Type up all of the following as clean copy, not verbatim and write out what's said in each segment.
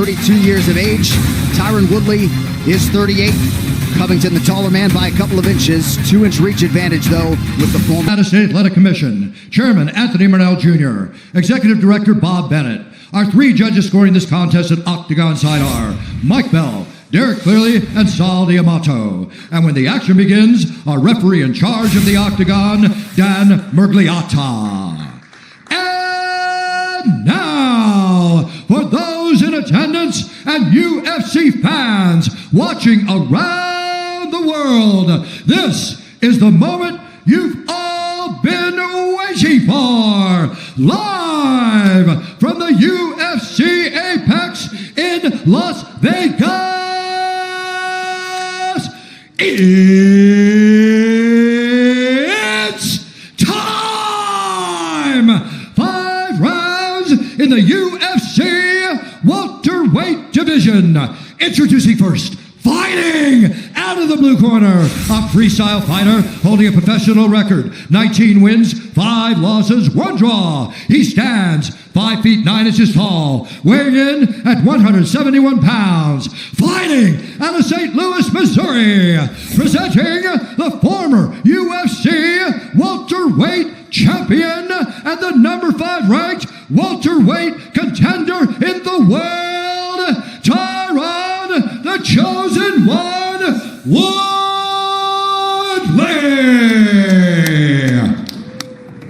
32 years of age. Tyron Woodley is 38. Covington, the taller man, by a couple of inches. 2-inch reach advantage, though, with the former United States Athletic Commission, Chairman Anthony Murnell Jr., Executive Director Bob Bennett. Our 3 judges scoring this contest at Octagon side are Mike Bell, Derek Clearly, and Sal D'Amato. And when the action begins, our referee in charge of the Octagon, Dan Mergliata. And now, for those in attendance and UFC fans watching around the world, this is the moment you've all been waiting for. Live from the UFC Apex in Las Vegas, it's time! 5 rounds in the UFC welterweight division. Introducing first, fighting out of the blue corner, a freestyle fighter holding a professional record, 19 wins, 5 losses, 1 draw. He stands 5 feet 9 inches tall, weighing in at 171 pounds. Fighting out of St. Louis, Missouri, presenting the former UFC welterweight champion and the number 5 ranked welterweight contender in the world, Tyron, the chosen one, Woodley.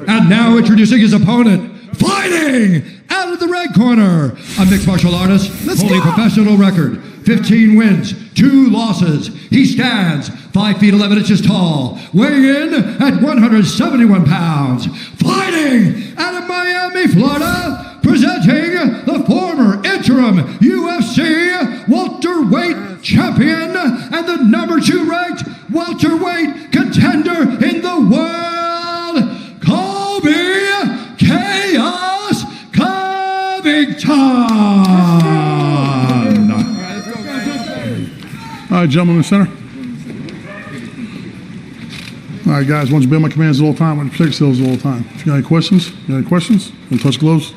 And now introducing his opponent, fighting out of the red corner, a mixed martial artist holding a professional record, 15 wins, 2 losses. He stands 5 feet 11 inches tall, weighing in at 171 pounds. Fighting out of Miami, Florida, presenting the former interim UFC welterweight champion and the number 2 ranked welterweight contender in the world, Colby Chaos Covington. All right, gentlemen in the center. All right, guys, once you obey my commands all the time, want to protect yourselves all the time. If you got any questions, Want to touch gloves?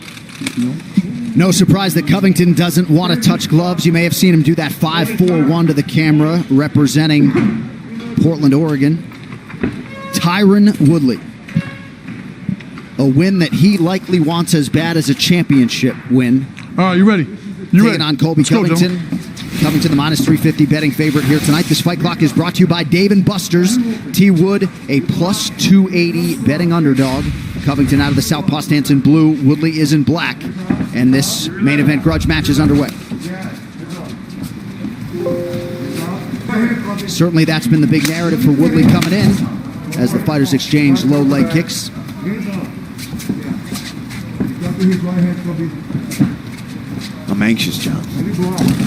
No surprise that Covington doesn't want to touch gloves. You may have seen him do that 5-4-1 to the camera, representing Portland, Oregon. Tyron Woodley. A win that he likely wants as bad as a championship win. All right, you ready? Taking on Colby Covington. Covington, the minus 350 betting favorite here tonight. This fight clock is brought to you by Dave & Buster's. T. Wood, a plus 280 betting underdog. Covington out of the Southpaw stance in blue. Woodley is in black. And this main event grudge match is underway. Certainly that's been the big narrative for Woodley coming in as the fighters exchange low leg kicks. I'm anxious, John.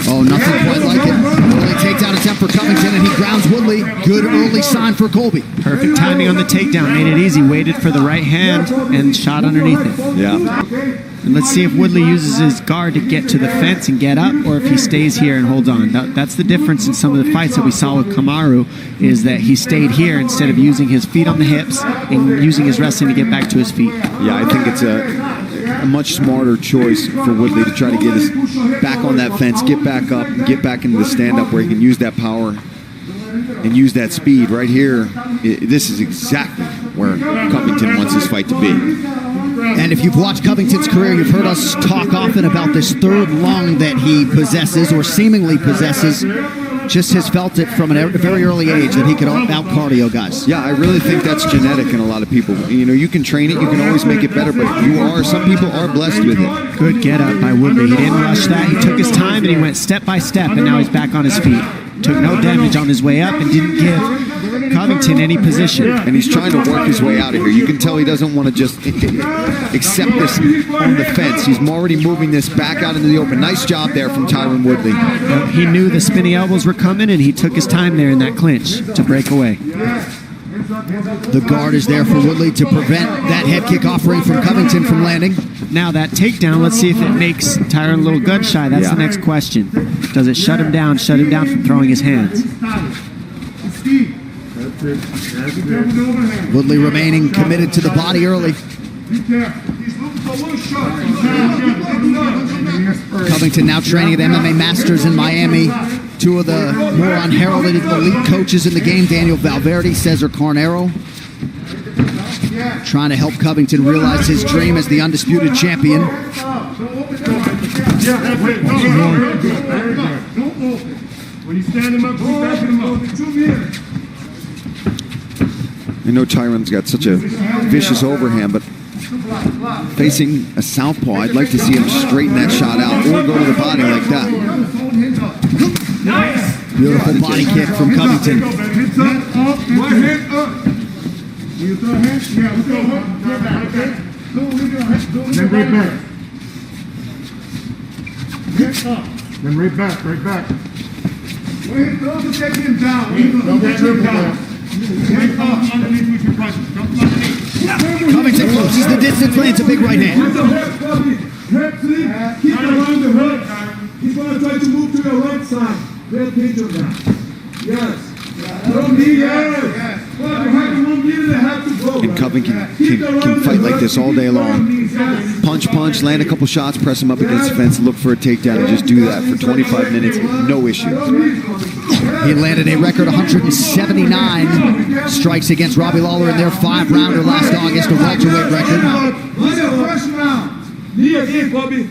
Oh, nothing quite like it. Early takedown attempt for Covington, and he grounds Woodley. Good early sign for Colby. Perfect timing on the takedown. Made it easy. Waited for the right hand and shot underneath it. Yeah. And let's see if Woodley uses his guard to get to the fence and get up, or if he stays here and holds on. That's the difference in some of the fights that we saw with Kamaru, is that he stayed here instead of using his feet on the hips and using his wrestling to get back to his feet. Yeah, I think it's a much smarter choice for Woodley to try to get us back on that fence, get back up, and get back into the stand-up where he can use that power and use that speed. Right here, this is exactly where Covington wants his fight to be. And if you've watched Covington's career, you've heard us talk often about this third lung that he possesses, or seemingly possesses. Just has felt it from a very early age that he could out-cardio guys. Yeah, I really think that's genetic in a lot of people. You know, you can train it, you can always make it better, but some people are blessed with it. Good get up by Woodley. He didn't rush that. He took his time and he went step by step, and now he's back on his feet. Took no damage on his way up and didn't give Covington any position. And he's trying to work his way out of here. You can tell he doesn't want to just accept this on the fence. He's already moving this back out into the open. Nice job there from Tyron Woodley. He knew the spinning elbows were coming, and he took his time there in that clinch to break away. The guard is there for Woodley to prevent that head kick offering from Covington from landing. Now that takedown, let's see if it makes Tyron a little gun shy. That's the next question. Does it shut him down from throwing his hands? Woodley remaining committed to the body early. Covington now training at MMA Masters in Miami. Two of the more unheralded elite coaches in the game, Daniel Valverde, Cesar Carnero, trying to help Covington realize his dream as the undisputed champion. When you stand him up, you back him up. I know Tyron's got such a vicious overhand, but facing a southpaw, I'd like to see him straighten that shot out or go to the body like that. Beautiful body kick from Covington. Hands up, right hand up. You throw hands? Yeah, we throw hands. Then right back. Hands up. Then right back, right back. Wait, throw the second down. Don't get tripped down. Hands up underneath with your punches. Don't underneath. Covington closes the distance, lands a big right hand. Head sleep. Keep around the hook. He's going to try to move to the right side. Pay attention to that. Yes. Don't need yes. And Covington can fight like this all day long. Punch, land a couple shots, press him up against the fence, look for a takedown, and just do that for 25 minutes, no issue. He landed a record 179 strikes against Robbie Lawler in their 5-rounder last August, a welterweight record.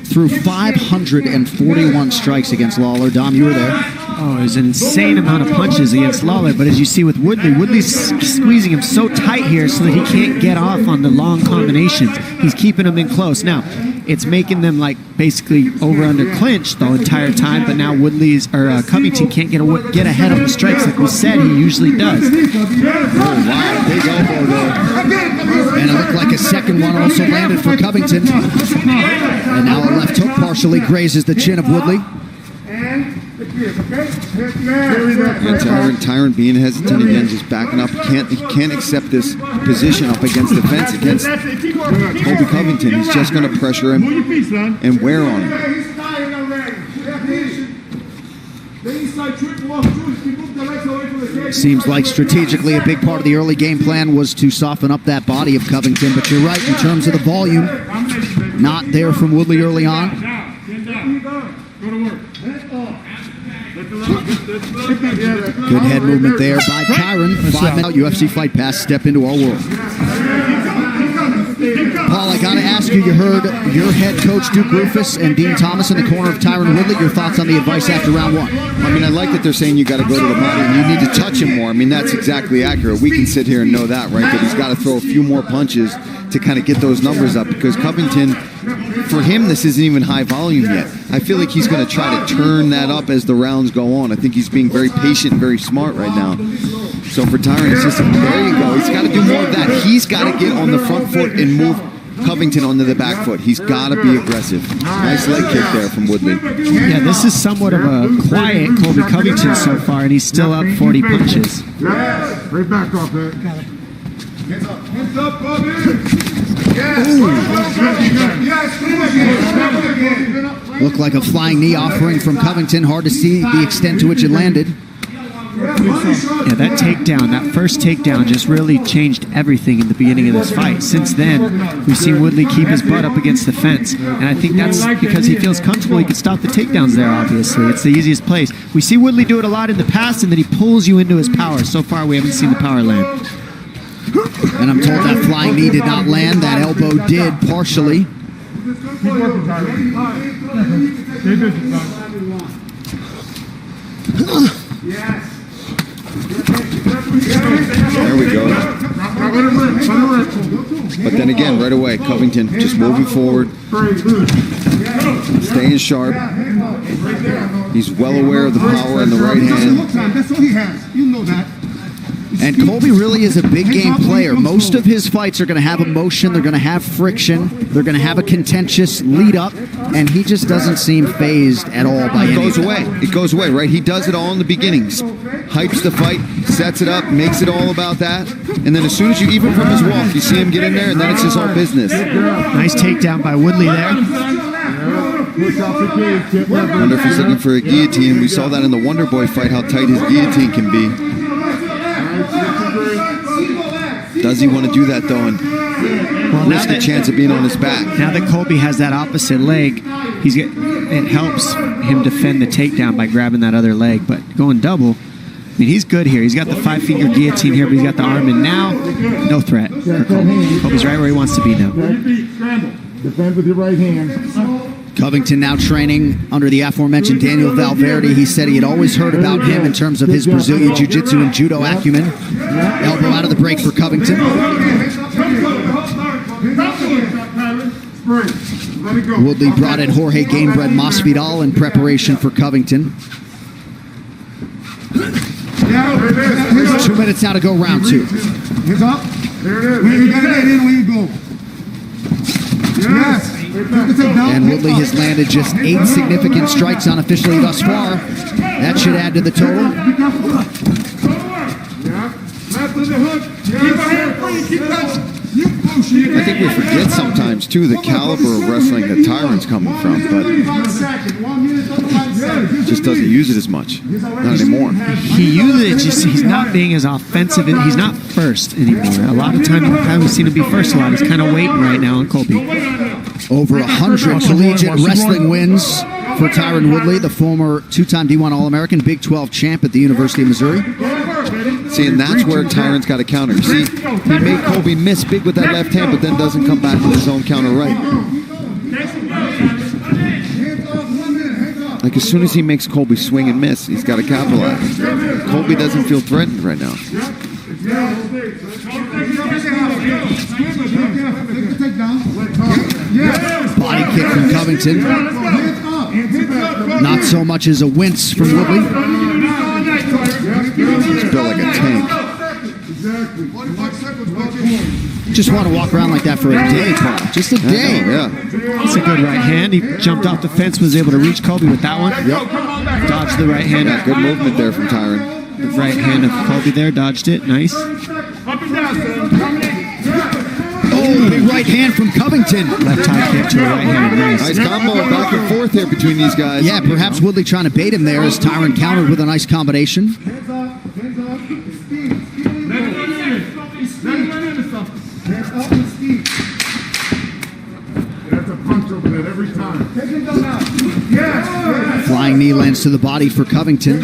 Threw 541 strikes against Lawler. Dom, you were there. Oh, there's an insane amount of punches against Lawler, but as you see with Woodley, Woodley's squeezing him so tight here so that he can't get off on the long combinations. He's keeping him in close. Now, it's making them like basically over-under clinch the entire time, but now Covington can't get ahead of the strikes like we said he usually does. Oh, wow, big elbow there. And it looked like a second one also landed for Covington. And now a left hook partially grazes the chin of Woodley. And Tyron being hesitant again, just backing up. He can't accept this position up against the fence against Colby Covington. He's just going to pressure him and wear on him. Seems like strategically a big part of the early game plan was to soften up that body of Covington, but you're right in terms of the volume. Not there from Woodley early on. Good head movement there by Tyron. 5-minute UFC Fight Pass. Step into our world. Paul, I got to ask you, you heard your head coach Duke Rufus and Dean Thomas in the corner of Tyron Woodley. Your thoughts on the advice after round one? I mean, I like that they're saying you got to go to the body and you need to touch him more. I mean, that's exactly accurate. We can sit here and know that, right? That he's got to throw a few more punches to kind of get those numbers up, because Covington, for him, this isn't even high volume yet. I feel like he's going to try to turn that up as the rounds go on. I think he's being very patient and very smart right now. So for Tyron, it's just, there you go. He's got to do more of that. He's got to get on the front foot and move Covington onto the back foot. He's got to be aggressive. Nice leg kick there from Woodley. Yeah, this is somewhat of a quiet Colby Covington so far, and he's still up 40 punches. Right back off there. Hands up. Hands up, Bobby. Looked like a flying knee offering from Covington. Hard to see the extent to which it landed. Yeah, that takedown, that first takedown just really changed everything in the beginning of this fight. Since then, we've seen Woodley keep his butt up against the fence, and I think that's because he feels comfortable. He can stop the takedowns there, obviously. It's the easiest place. We see Woodley do it a lot in the past, and then he pulls you into his power. So far, we haven't seen the power land. And I'm told that flying knee did not land. That elbow did partially. There we go. But then again, right away, Covington just moving forward, staying sharp. He's well aware of the power in the right hand. That's all he has. You know that. And Colby really is a big game player. Most of his fights are going to have emotion. They're going to have friction. They're going to have a contentious lead up. And he just doesn't seem phased at all by It any goes of away. that. It goes away, right? He does it all in the beginnings. Hypes the fight, sets it up, makes it all about that. And then as soon as you, even from his walk, you see him get in there, and then it's his whole business. Nice takedown by Woodley there. I wonder if he's looking for a guillotine. We saw that in the Wonder Boy fight, how tight his guillotine can be. Does he want to do that, though, and risk a chance of being on his back? Now that Colby has that opposite leg, it helps him defend the takedown by grabbing that other leg. But going double, I mean, he's good here. He's got the 5-finger guillotine here, but he's got the arm in now. No threat for Colby. Colby's right where he wants to be now. Defend with your right hand. Covington now training under the aforementioned Daniel Valverde. He said he had always heard about him in terms of his Brazilian Jiu-Jitsu and Judo acumen. Elbow out of the break for Covington. Woodley brought in Jorge Gamebred Masvidal in preparation for Covington. 2 minutes now to go, round 2. Hands up. There it is. When you got it in, when you go. Yes. And Woodley has landed just 8 significant strikes unofficially thus far. That should add to the total. I think we forget sometimes, too, the caliber of wrestling that Tyron's coming from, but just doesn't use it as much. Not anymore. He uses it, just he's not being as offensive. He's not first anymore. A lot of times we've seen him be first a lot. He's kind of waiting right now on Colby. Over 100 collegiate wrestling wins for Tyron Woodley, the former 2-time D1 All-American, Big 12 champ at the University of Missouri. See, and that's where Tyron's got to counter. See, he made Colby miss big with that left hand, but then doesn't come back with his own counter right. Like, as soon as he makes Colby swing and miss, he's got to capitalize. Colby doesn't feel threatened right now. Body kick from Covington. Not so much as a wince from Woodley. He's built like a tank. Just want to walk around like that for a day, Paul. Just a day. Yeah. That's a good right hand. He jumped off the fence, was able to reach Colby with that one. Yep. Dodged the right hand. Good movement there from Tyron. The right hand of Colby there, dodged it. Nice. Oh, big right hand from Covington. Left high kick to the right hand. Nice combo back and forth here between these guys. Yeah, perhaps Woodley trying to bait him there as Tyron countered with a nice combination. Flying knee lands to the body for Covington.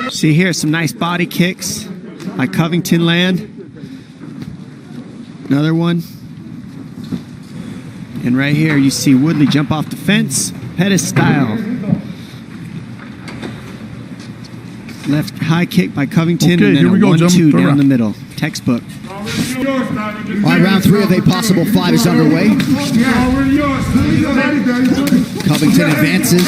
See here, some nice body kicks by Covington land. Another one. And right here, you see Woodley jump off the fence, Pettis style. Left high kick by Covington, Okay, and then here we a go, 1-2 gentlemen. Third down round. the middle. Textbook. All right, round 3 of a possible 5 is underway. Covington advances.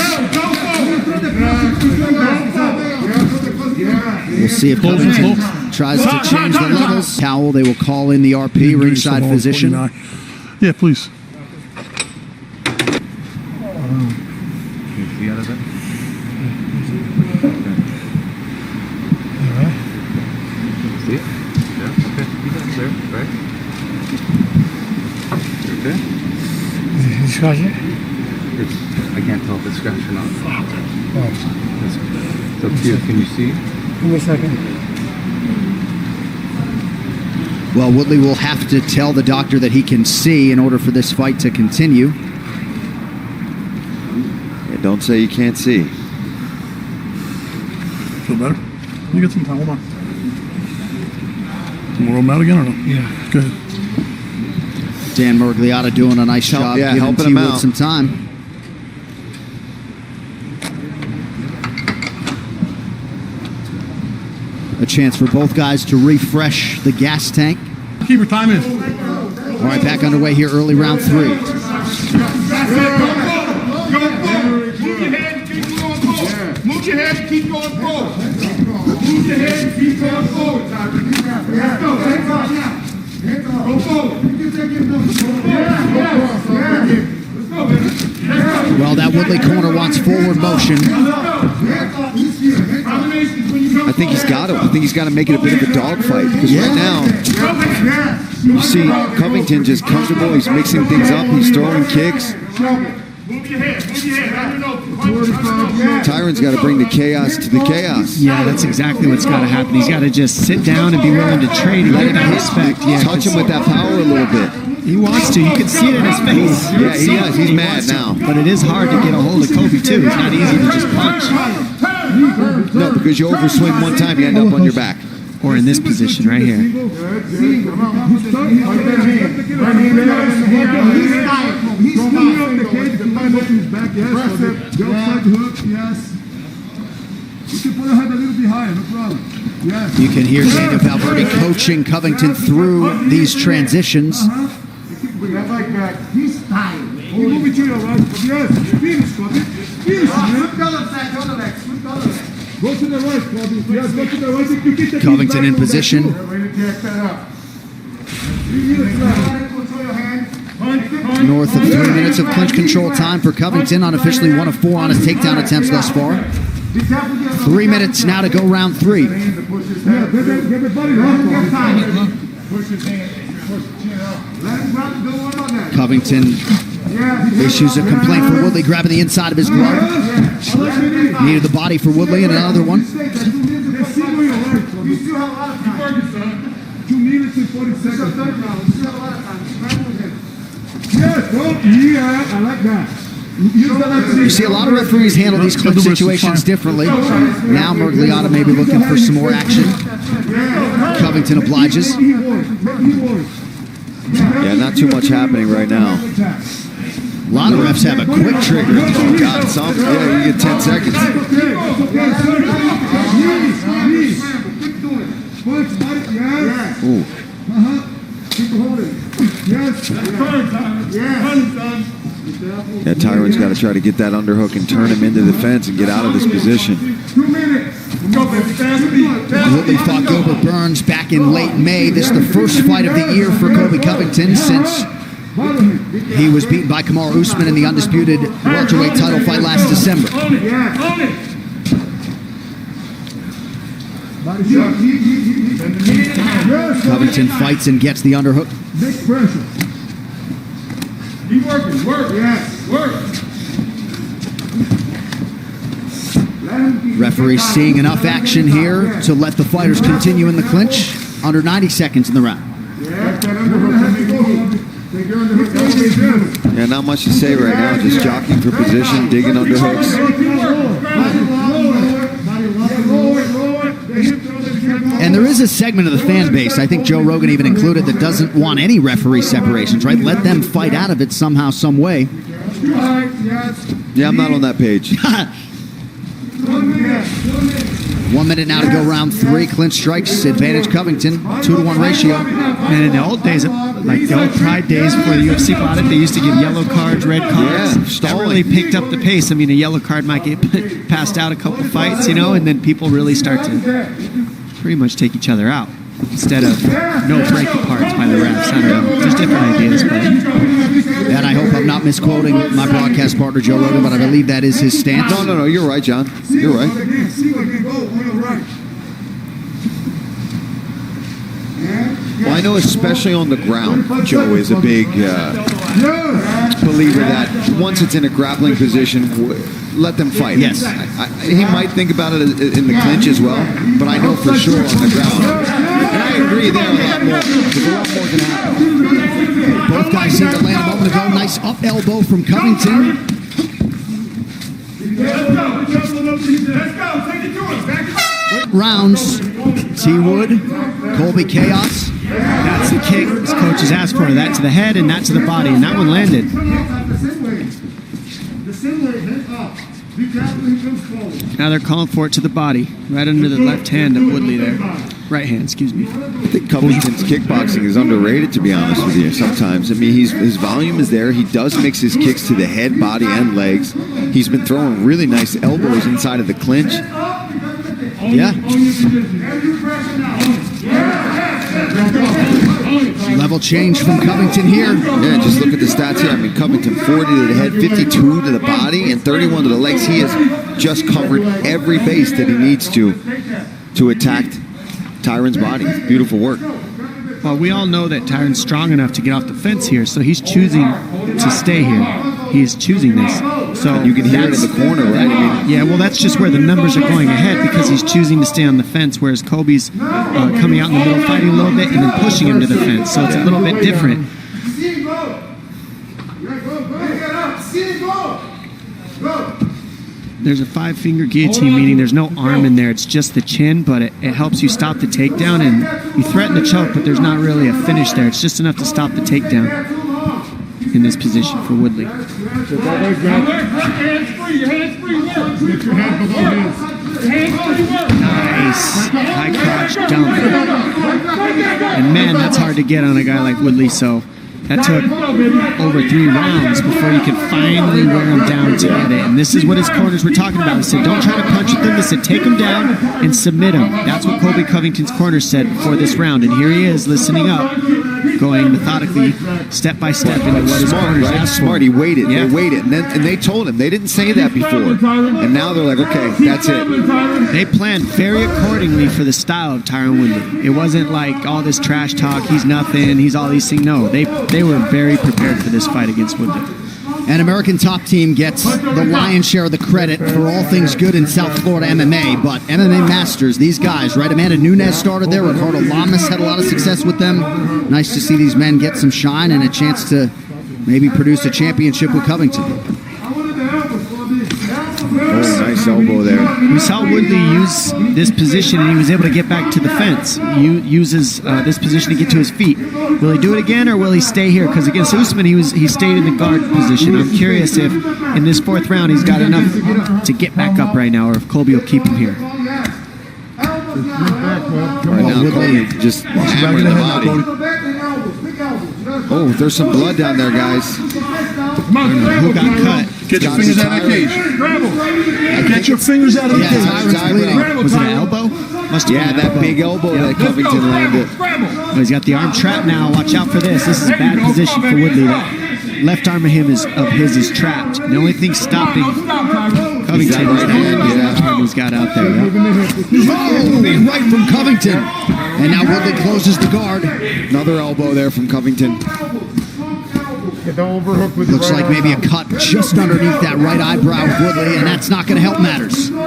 We'll see if Covington tries to change the levels. Towel, they will call in the RP, ringside physician. Yeah, please. See it? Yeah, okay. You got it there, right? Okay. Scratch it? I can't tell if it's scratched or not. It's up to you. Can you see? Give me a second. Well, Woodley will have to tell the doctor that he can see in order for this fight to continue. Yeah, don't say you can't see. Feel better? You get some time. Hold on. You want to roll him out again or no? Yeah. Go ahead. Dan Murgliata doing a nice job yeah, giving helping T him Wood out. some time. A chance for both guys to refresh the gas tank. Keep your time in. All right, back underway here, early round 3. Move your head and keep going forward. Move your head and keep going forward, Tyron. Let's go. Hands up. Go forward. Let's go, baby. Well, that Woodley corner wants forward motion. I think he's got to. I think he's got to make it a bit of a dogfight because right now, you see Covington just comfortable. He's mixing things up. He's throwing kicks. Tyron's got to bring the chaos to the chaos. Yeah, that's exactly what's got to happen. He's got to just sit down and be willing to trade and get that respect. Yeah, touch him with that power a little bit. He wants to. You can see it in his face. Yeah, he is. He's mad now. But it is hard to get a hold of Colby, too. It's not easy to just punch. No, because you overswing one time, you end up on your back. Or in this position right here. He's steaming up the cage to find out his back. Yes. The outside hook. Yes. You can put your head a little bit higher. No problem. Yes. You can hear Daniel Valverde coaching Covington through these transitions. Like that. He's tired. You move it to your right. Yes. Finish, Kobe. Finish. Go to the right, Colby. Yes, go to the right. You get the Covington in position. North of 3 minutes of clinch control time for Covington, unofficially 1 of 4 on his takedown attempts thus far. 3 minutes now to go round 3. Covington issues a complaint for Woodley grabbing the inside of his glove. Needed the body for Woodley and another one. 2 minutes and 40 seconds. Yeah, I like that. You see a lot of referees handle these clinch situations differently. Now Mergliotta may be looking for some more action. Covington obliges. Yeah, not too much happening right now. A lot of refs have a quick trigger. Oh, God, some. Yeah, you get 10 seconds. Ooh. Yeah, Tyron's got to try to get that underhook and turn him into the fence and get out of this position. Woodley fought Gilbert Burns back in late May. This is the first fight of the year for Colby Covington since he was beaten by Kamaru Usman in the undisputed welterweight title fight last December. Covington fights and gets the underhook. Big pressure. You working, work, yes, work. Referee seeing enough action here to let the fighters continue in the clinch. Under 90 seconds in the round. Yeah, not much to say right now. Just jockeying for position, digging underhooks. And there is a segment of the fan base, I think Joe Rogan even included, that doesn't want any referee separations, right? Let them fight out of it somehow, some way. Yeah, I'm not on that page. 1 minute now to go round 3. Clinch strikes, advantage Covington, 2-to-1 ratio. And in the old days, like the old Pride days before the UFC bought it, they used to give yellow cards, red cards. Yeah, that really picked up the pace. I mean, a yellow card might get passed out a couple fights, and then people really start to pretty much take each other out instead of no break aparts by the refs. I don't know, just different ideas. But. And I hope I'm not misquoting my broadcast partner Joe Rogan, but I believe that is his stance. No, you're right, John. You're right. Well, I know especially on the ground, Joe is a big believer that once it's in a grappling position, let them fight. Yes. He might think about it in the clinch as well, but I know for sure on the ground. And I agree there a lot more. There's a lot more can happen. Both guys seem to land a moment ago. Nice up elbow from Covington. Rounds. T. Wood, Colby Chaos. That's the kick his coach has asked for. That to the head and that to the body, and that one landed. Now they're calling for it to the body, right under the left hand of Woodley there. Right hand, excuse me. I think Covington's kickboxing is underrated, to be honest with you, sometimes. I mean, his volume is there. He does mix his kicks to the head, body, and legs. He's been throwing really nice elbows inside of the clinch. Yeah. Level change from Covington here. Yeah, just look at the stats here. I mean, Covington 40 to the head, 52 to the body, and 31 to the legs. He has just covered every base that he needs to attack Tyron's body. Beautiful work. Well, we all know that Tyron's strong enough to get off the fence here, so he's choosing to stay here. he's choosing this. So You can hear it in the corner, right? I mean, yeah, well, that's just where the numbers are going ahead because he's choosing to stay on the fence, whereas Colby's coming out in the middle, fighting a little bit, and then pushing him to the fence. So it's a little bit different. There's a 5-finger guillotine, meaning there's no arm in there. It's just the chin, but it helps you stop the takedown, and you threaten to choke, but there's not really a finish there. It's just enough to stop the takedown in this position for Woodley. Nice. High crotch dump. And man, that's hard to get on a guy like Woodley, so that took over 3 rounds before you could finally wear him down to get it. And this is what his corners were talking about. They said, don't try to punch with him. They said, take him down and submit him. That's what Colby Covington's corner said before this round. And here he is, listening up, going methodically, step by step into what his corners asked for. Smart. He waited. Yeah. They waited. And they told him. They didn't say that before. And now they're like, okay, that's it. They planned very accordingly for the style of Tyron Woodley. It wasn't like all this trash talk, he's nothing, he's all these things. No, they were very prepared for this fight against Woodley. An American Top Team gets the lion's share of the credit for all things good in South Florida MMA, but MMA Masters, these guys, right? Amanda Nunes started there. Ricardo Lamas had a lot of success with them. Nice to see these men get some shine and a chance to maybe produce a championship with Covington. Oh, nice elbow there. We saw Woodley use this position and he was able to get back to the fence. He uses this position to get to his feet. Will he do it again or will he stay here? Because against Usman, he stayed in the guard position. I'm curious if in this 4th round he's got enough to get back up right now or if Colby will keep him here. Right now, Colby just hammering the body. Oh, there's some blood down there, guys. Who got cut? Get your fingers out of the cage. Get your fingers out of the cage. Was it an elbow? Must have been an that elbow. big elbow that Covington landed. Well, he's got the arm trapped now. Watch out for this. This is a bad position for Woodley. That left arm of his is trapped. The only thing stopping Covington is that arm he's got out there. Yep. Oh, big right from Covington. And now Woodley closes the guard. Another elbow there from Covington. Looks like maybe a cut just underneath that right eyebrow of Woodley, and that's not going to help matters. All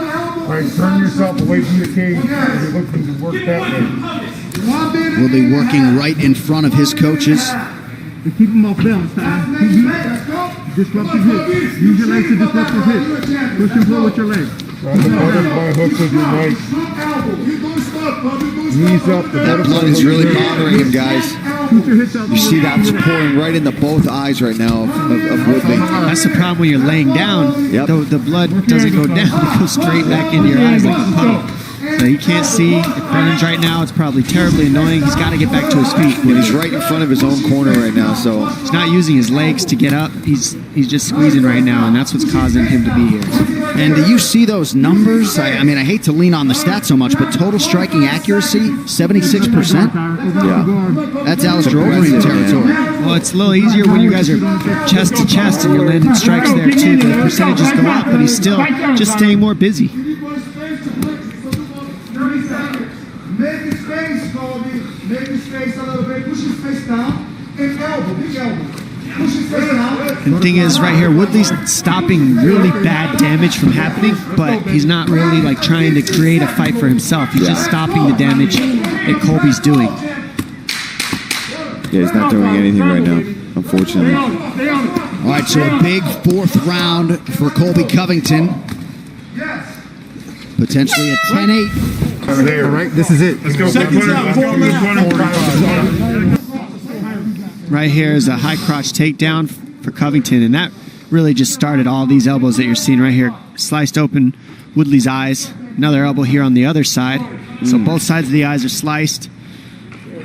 right, turn yourself away from the cage. You're looking to work that way. Woodley working right in front of his coaches. Keep him off balance, Tyron. Disrupt his hips. Use your legs to disrupt his hips. Push him forward with your legs. My hook with your right. Knees up. That blood is really bothering him, guys. You see that's pouring right into both eyes right now of Woodley. That's the problem when you're laying down. Yep. The blood doesn't go down. It goes straight back into your eyes like a puddle. So he can't see. It burns right now. It's probably terribly annoying. He's got to get back to his feet. And he's right in front of his own corner right now, so he's not using his legs to get up. He's just squeezing right now, and that's what's causing him to be here. And do you see those numbers? I mean, I hate to lean on the stats so much, but total striking accuracy, 76%. yeah. That's Alistair Overeem territory. Well, it's a little easier when you guys are chest to chest and you're landing strikes there too. The percentages go up, but he's still just staying more busy. Make his face, Colby. Make his face a little bit. Push his face down. And elbow, big elbow. Push his face down. And the thing is, right here, Woodley's stopping really bad damage from happening, but he's not really like trying to create a fight for himself. He's just stopping the damage that Colby's doing. Yeah, he's not doing anything right now, unfortunately. All right, so a big 4th round for Colby Covington. Potentially a 10-8. All right, this is it. Let's go. Right here is a high crotch takedown for Covington, and that really just started all these elbows that you're seeing right here. Sliced open Woodley's eyes. Another elbow here on the other side. So both sides of the eyes are sliced.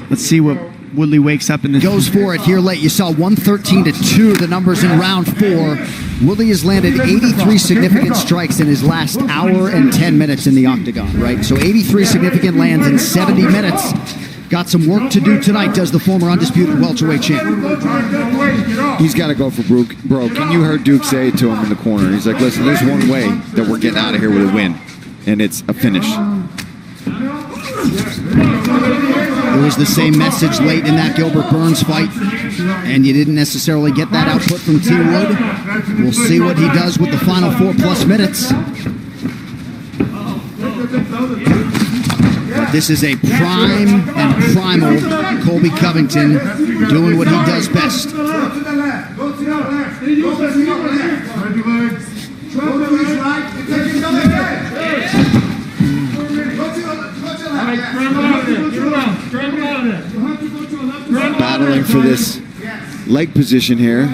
Let's see what Woodley wakes up in this. Goes for it here late. You saw 113-2, the numbers in round 4. Woodley has landed 83 significant strikes in his last hour and 10 minutes in the octagon, right? So 83 significant lands in 70 minutes. Got some work to do tonight, does the former undisputed welterweight champ. He's got to go for broke. And you heard Duke say it to him in the corner. He's like, listen, there's one way that we're getting out of here with a win, and it's a finish. It was the same message late in that Gilbert Burns fight, and you didn't necessarily get that output from T. Wood. We'll see what he does with the final 4+ minutes. But this is a prime and primal Colby Covington doing what he does best. Battling for this leg position here.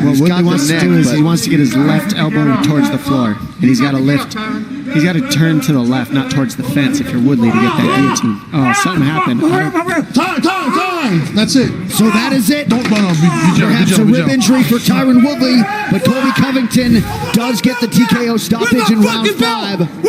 What Woodley wants to do is he wants to get his left elbow towards the floor, and he's got to lift. He's got to turn to the left, not towards the fence if you're Woodley to get that guillotine. Oh, something happened. Time! That's it. So that is it. Don't run off. Perhaps a rib injury for Tyron Woodley, but Colby Covington does get the TKO stoppage in round 5.